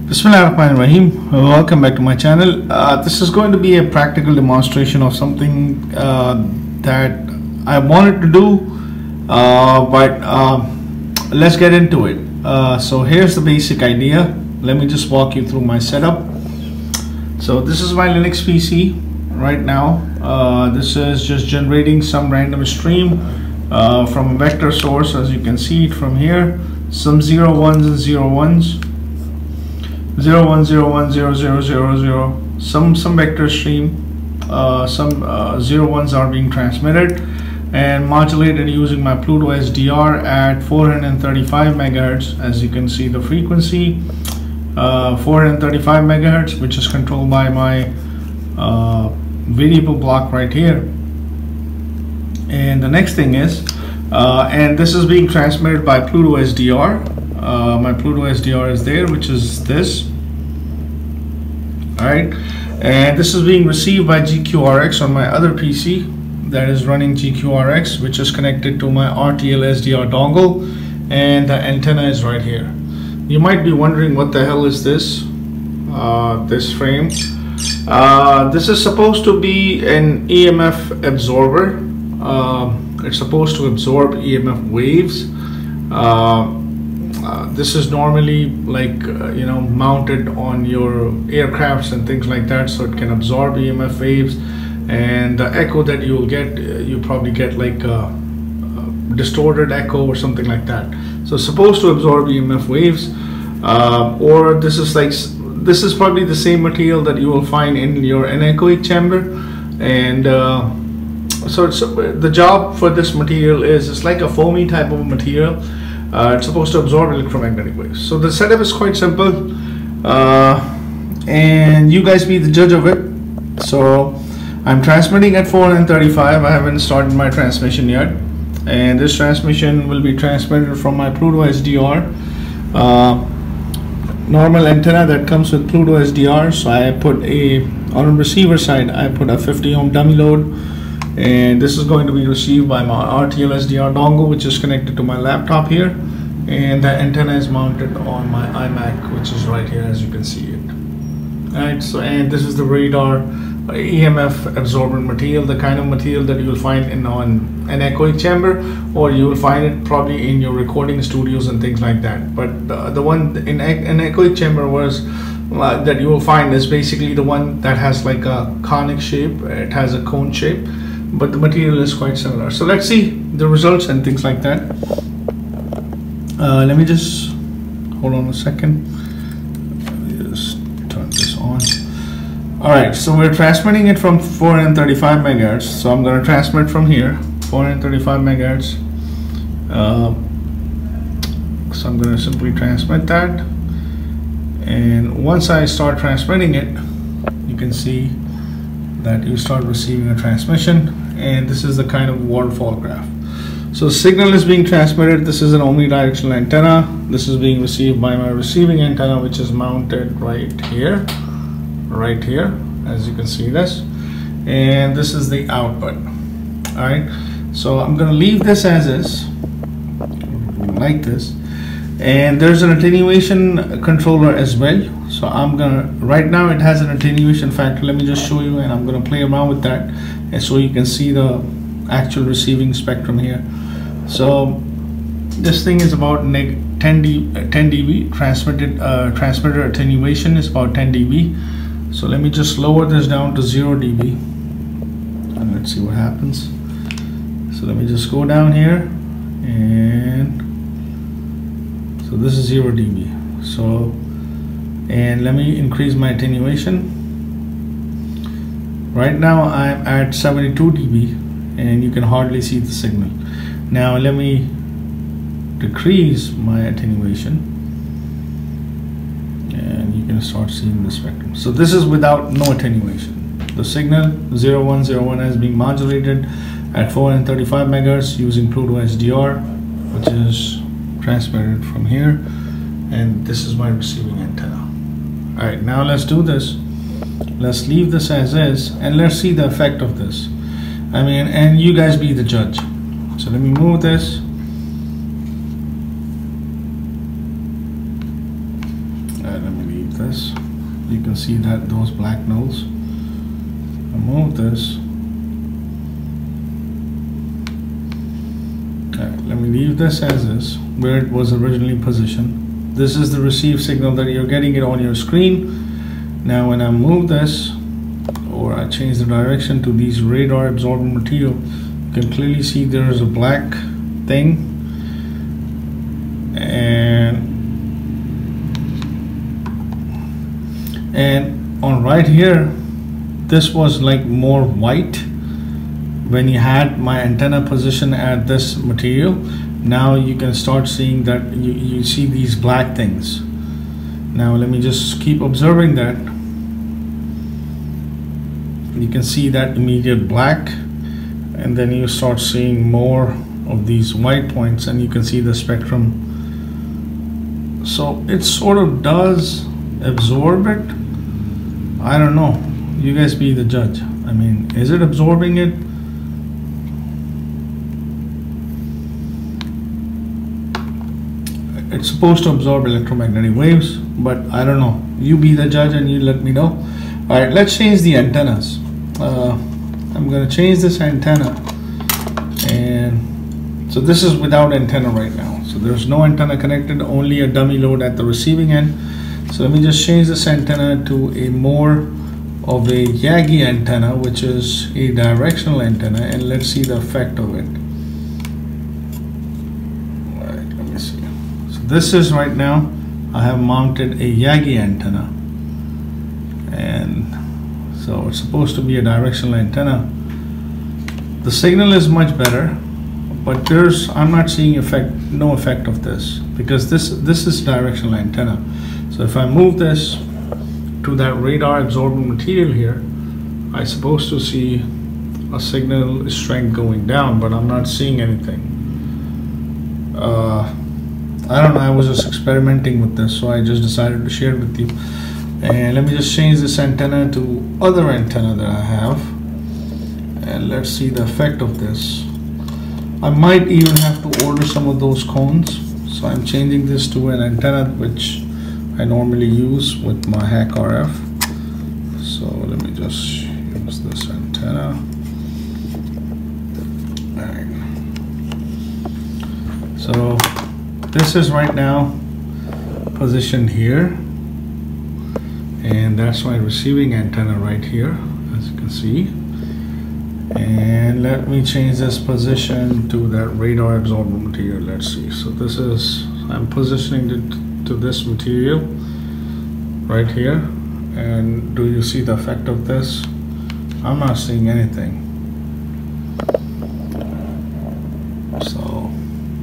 Bismillahirrahmanirrahim. Welcome back to my channel. This is going to be a practical demonstration of something that I wanted to do, but let's get into it. So here's the basic idea. Let me just walk you through my setup. So this is my Linux PC right now. This is just generating some random stream from a vector source, as you can see it from here. Some 0 1s and 0 1s. 0 1 0 1 0 0 0 0, some vector stream, some 0 1s are being transmitted and modulated using my PlutoSDR at 435 megahertz. As you can see, the frequency 435 megahertz, which is controlled by my variable block right here. And the next thing is, and this is being transmitted by PlutoSDR. My PlutoSDR is there, which is this. Alright, and this is being received by GQRX on my other PC that is running GQRX, which is connected to my RTL-SDR dongle, and the antenna is right here. You might be wondering, what the hell is this? This frame. This is supposed to be an EMF absorber. It's supposed to absorb EMF waves. This is normally like mounted on your aircrafts and things like that, so it can absorb EMF waves, and the echo that you'll get, you probably get like a distorted echo or something like that. So it's supposed to absorb EMF waves, or this is probably the same material that you will find in your anechoic chamber. And so the job for this material is, it's like a foamy type of material. It's supposed to absorb electromagnetic waves. So the setup is quite simple, and you guys be the judge of it. So I'm transmitting at 435. I haven't started my transmission yet, and this transmission will be transmitted from my PlutoSDR normal antenna that comes with PlutoSDR. So I put on the receiver side, I put a 50 ohm dummy load, and this is going to be received by my RTL-SDR dongle, which is connected to my laptop here, and the antenna is mounted on my iMac, which is right here, as you can see it. Alright, so and this is the radar EMF absorbent material, the kind of material that you will find in an anechoic chamber, or you will find it probably in your recording studios and things like that. But the one in an anechoic chamber that you will find is basically the one that has like a conic shape. It has a cone shape, but the material is quite similar. So let's see the results and things like that. Let me just hold on a second. Let me just turn this on. Alright, so we're transmitting it from 435 megahertz. So I'm going to transmit from here, 435 megahertz. So I'm going to simply transmit that. And once I start transmitting it, you can see that you start receiving a transmission, and this is the kind of waterfall graph. So signal is being transmitted. This is an omnidirectional antenna. This is being received by my receiving antenna, which is mounted right here, as you can see this, and this is the output. All right, so I'm going to leave this as is, like this, and there's an attenuation controller as well. So I'm gonna, right now it has an attenuation factor. Let me just show you, and I'm gonna play around with that, and so you can see the actual receiving spectrum here. So this thing is about 10 dB. Transmitter attenuation is about 10 dB. So let me just lower this down to 0 dB, and let's see what happens. So let me just go down here, and so this is 0 dB. So, and let me increase my attenuation. Right now I'm at 72 dB, and you can hardly see the signal. Now let me decrease my attenuation, and you can start seeing the spectrum. So this is without no attenuation. The signal 0101 is being modulated at 435 megahertz using PlutoSDR, which is transmitted from here, and this is my receiving antenna. Alright, now let's do this. Let's leave this as is, and let's see the effect of this. And you guys be the judge. So let me move this. Let me leave this, you can see that those black nulls. Move this. Okay, let me leave this as is, where it was originally positioned. This is the received signal that you're getting it on your screen. Now when I move this, or I change the direction to these radar absorbing material, you can clearly see there is a black thing, and on right here, this was like more white when you had my antenna position at this material. Now you can start seeing that you see these black things. Now let me just keep observing that. You can see that immediate black, and then you start seeing more of these white points, and you can see the spectrum. So it sort of does absorb it. I don't know, you guys be the judge. I mean, is it absorbing it? It's supposed to absorb electromagnetic waves, but I don't know. You be the judge and you let me know. All right, let's change the antennas. I'm going to change this antenna, and so this is without antenna right now. So there's no antenna connected, only a dummy load at the receiving end. So let me just change this antenna to a more of a Yagi antenna, which is a directional antenna, and let's see the effect of it. All right, let me see. So this is right now, I have mounted a Yagi antenna, and so it's supposed to be a directional antenna. The signal is much better, but I'm not seeing no effect of this, because this is directional antenna. So if I move this to that radar absorbing material here, I'm supposed to see a signal strength going down, but I'm not seeing anything. I don't know, I was just experimenting with this, so I just decided to share it with you. And let me just change this antenna to other antenna that I have, and let's see the effect of this. I might even have to order some of those cones, so I'm changing this to an antenna which I normally use with my hack RF. So let me just use this antenna. Alright. So this is right now positioned here, and that's my receiving antenna right here, as you can see. And let me change this position to that radar absorbing material. Let's see. So this is, I'm positioning it to this material right here, and do you see the effect of this? I'm not seeing anything.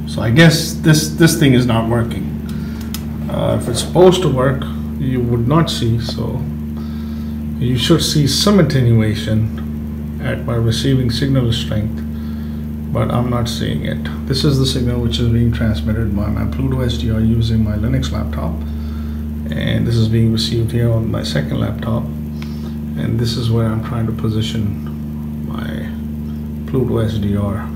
So I guess this thing is not working. If it's supposed to work, you would not see. So you should see some attenuation at my receiving signal strength, but I'm not seeing it. This is the signal which is being transmitted by my PlutoSDR using my Linux laptop, and this is being received here on my second laptop, and this is where I'm trying to position my PlutoSDR.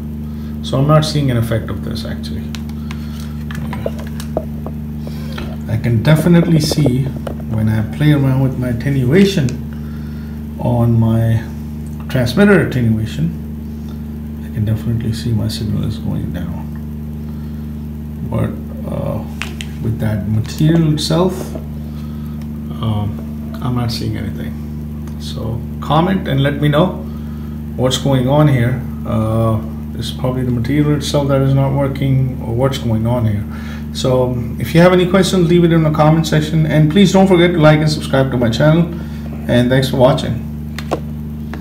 So I'm not seeing an effect of this actually. I can definitely see when I play around with my attenuation on my transmitter attenuation, I can definitely see my signal is going down. But with that material itself, I'm not seeing anything. So comment and let me know what's going on here. It's probably the material itself that is not working, or what's going on here. So if you have any questions, leave it in the comment section, and please don't forget to like and subscribe to my channel, and thanks for watching.